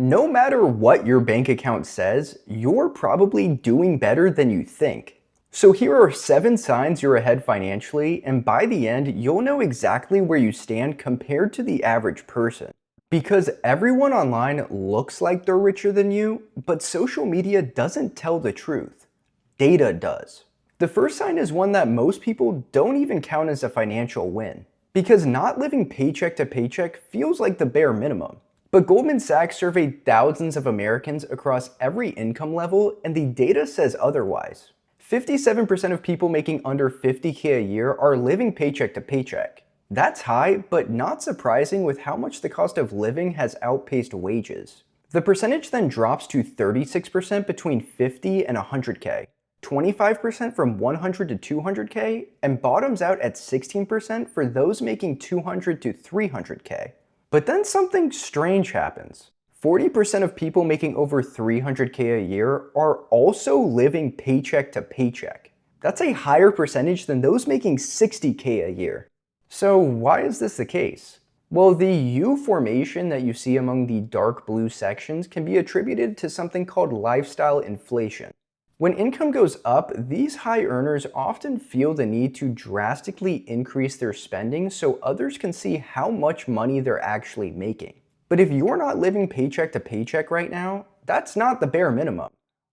No matter what your bank account says, you're probably doing better than you think. So here are 7 signs you're ahead financially, and by the end, you'll know exactly where you stand compared to the average person. Because everyone online looks like they're richer than you, but social media doesn't tell the truth. Data does. The first sign is one that most people don't even count as a financial win. Because not living paycheck to paycheck feels like the bare minimum. But Goldman Sachs surveyed thousands of Americans across every income level, and the data says otherwise. 57% of people making under $50K a year are living paycheck to paycheck. That's high, but not surprising with how much the cost of living has outpaced wages. The percentage then drops to 36% between 50 and 100K, 25% from 100 to 200K, and bottoms out at 16% for those making 200 to 300K. But then something strange happens. 40% of people making over 300K a year are also living paycheck to paycheck. That's a higher percentage than those making 60K a year. So why is this the case? Well, the U formation that you see among the dark blue sections can be attributed to something called lifestyle inflation. When income goes up, these high earners often feel the need to drastically increase their spending so others can see how much money they're actually making. But if you're not living paycheck to paycheck right now, that's not the bare minimum.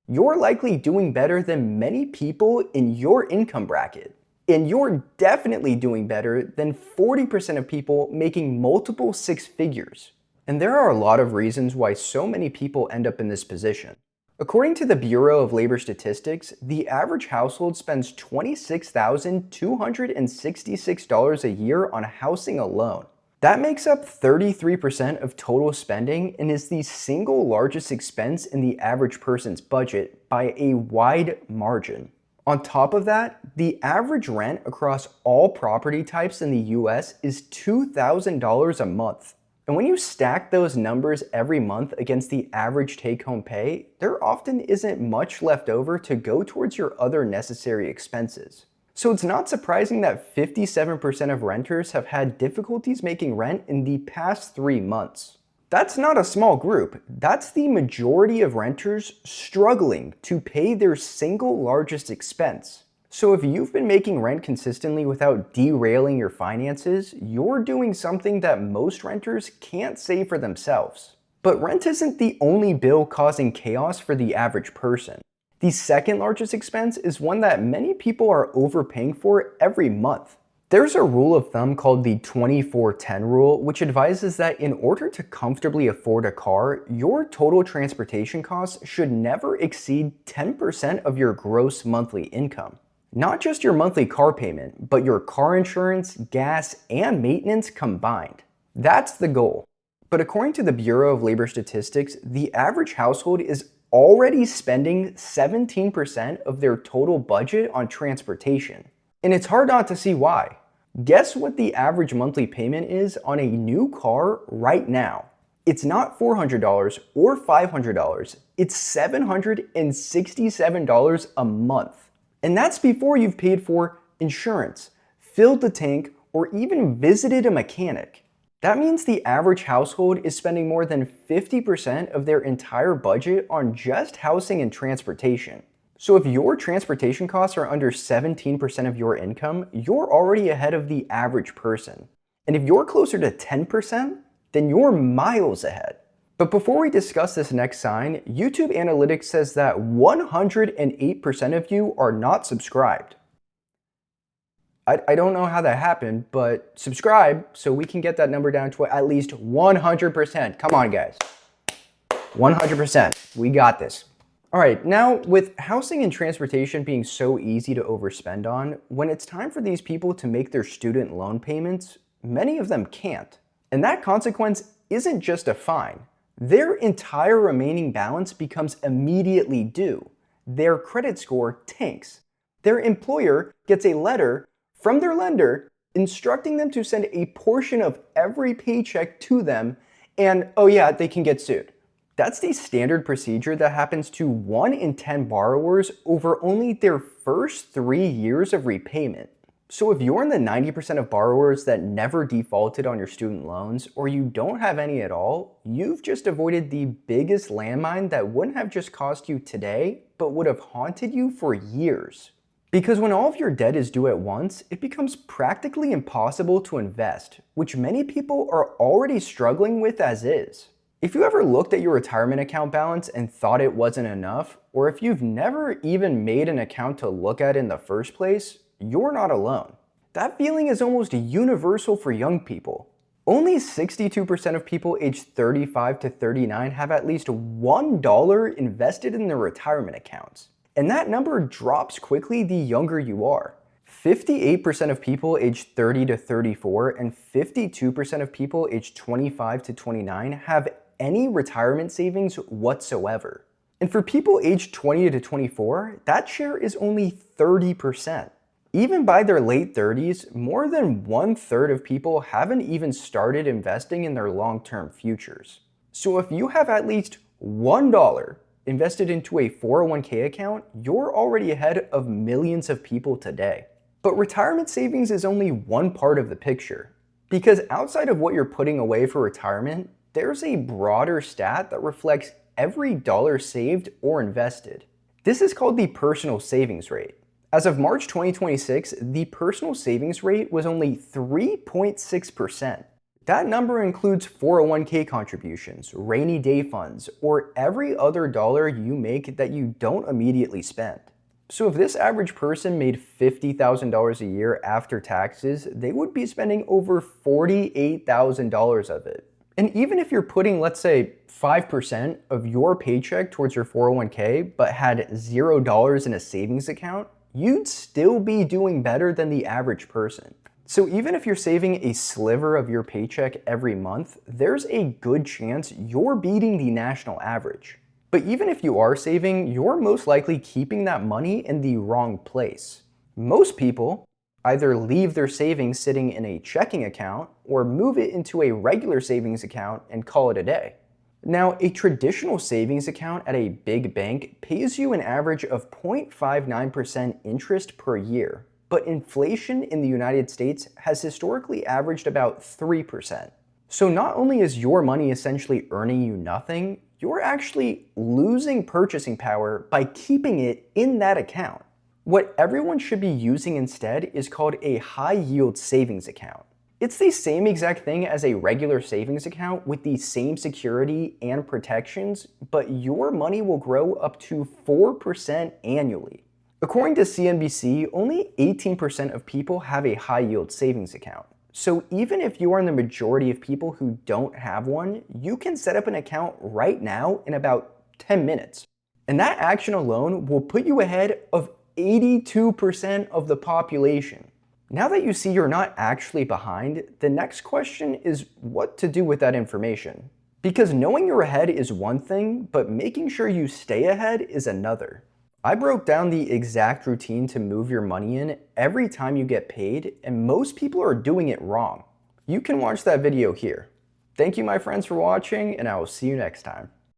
You're likely doing better than many people in your income bracket. And you're definitely doing better than 40% of people making multiple 6 figures. And there are a lot of reasons why so many people end up in this position. According to the Bureau of Labor Statistics, the average household spends $26,266 a year on housing alone. That makes up 33% of total spending and is the single largest expense in the average person's budget by a wide margin. On top of that, the average rent across all property types in the US is $2,000 a month. And when you stack those numbers every month against the average take-home pay, there often isn't much left over to go towards your other necessary expenses. So it's not surprising that 57% of renters have had difficulties making rent in the past 3 months. That's not a small group. That's the majority of renters struggling to pay their single largest expense. So if you've been making rent consistently without derailing your finances, you're doing something that most renters can't say for themselves. But rent isn't the only bill causing chaos for the average person. The second largest expense is one that many people are overpaying for every month. There's a rule of thumb called the 24-10 rule, which advises that in order to comfortably afford a car, your total transportation costs should never exceed 10% of your gross monthly income. Not just your monthly car payment, but your car insurance, gas, and maintenance combined. That's the goal. But according to the Bureau of Labor Statistics, the average household is already spending 17% of their total budget on transportation. And it's hard not to see why. Guess what the average monthly payment is on a new car right now? It's not $400 or $500, it's $767 a month. And that's before you've paid for insurance, filled the tank, or even visited a mechanic. That means the average household is spending more than 50% of their entire budget on just housing and transportation. So if your transportation costs are under 17% of your income, you're already ahead of the average person. And if you're closer to 10%, then you're miles ahead. But before we discuss this next sign, YouTube Analytics says that 108% of you are not subscribed. I don't know how that happened, but subscribe so we can get that number down to at least 100%. Come on, guys. 100%. We got this. All right, now with housing and transportation being so easy to overspend on, when it's time for these people to make their student loan payments, many of them can't. And that consequence isn't just a fine. Their entire remaining balance becomes immediately due. Their credit score tanks. Their employer gets a letter from their lender instructing them to send a portion of every paycheck to them, and oh yeah, they can get sued. That's the standard procedure that happens to 1 in 10 borrowers over only their first 3 years of repayment. So if you're in the 90% of borrowers that never defaulted on your student loans, or you don't have any at all, you've just avoided the biggest landmine that wouldn't have just cost you today, but would have haunted you for years. Because when all of your debt is due at once, it becomes practically impossible to invest, which many people are already struggling with as is. If you ever looked at your retirement account balance and thought it wasn't enough, or if you've never even made an account to look at in the first place, you're not alone. That feeling is almost universal for young people. Only 62% of people aged 35 to 39 have at least $1 invested in their retirement accounts. And that number drops quickly the younger you are. 58% of people aged 30 to 34 and 52% of people aged 25 to 29 have any retirement savings whatsoever. And for people aged 20 to 24, that share is only 30%. Even by their late 30s, more than 1/3 of people haven't even started investing in their long-term futures. So if you have at least $1 invested into a 401k account, you're already ahead of millions of people today. But retirement savings is only one part of the picture. Because outside of what you're putting away for retirement, there's a broader stat that reflects every dollar saved or invested. This is called the personal savings rate. As of March 2026, the personal savings rate was only 3.6%. That number includes 401k contributions, rainy day funds, or every other dollar you make that you don't immediately spend. So if this average person made $50,000 a year after taxes, they would be spending over $48,000 of it. And even if you're putting, let's say, 5% of your paycheck towards your 401k, but had $0 in a savings account, you'd still be doing better than the average person. So even if you're saving a sliver of your paycheck every month, there's a good chance you're beating the national average. But even if you are saving, you're most likely keeping that money in the wrong place. Most people either leave their savings sitting in a checking account or move it into a regular savings account and call it a day. Now, a traditional savings account at a big bank pays you an average of 0.59% interest per year, but inflation in the United States has historically averaged about 3%. So not only is your money essentially earning you nothing, you're actually losing purchasing power by keeping it in that account. What everyone should be using instead is called a high-yield savings account. It's the same exact thing as a regular savings account with the same security and protections, but your money will grow up to 4% annually. According to CNBC, only 18% of people have a high-yield savings account. So even if you are in the majority of people who don't have one, you can set up an account right now in about 10 minutes. And that action alone will put you ahead of 82% of the population. Now that you see you're not actually behind, the next question is what to do with that information. Because knowing you're ahead is one thing, but making sure you stay ahead is another. I broke down the exact routine to move your money in every time you get paid, and most people are doing it wrong. You can watch that video here. Thank you, my friends, for watching, and I will see you next time.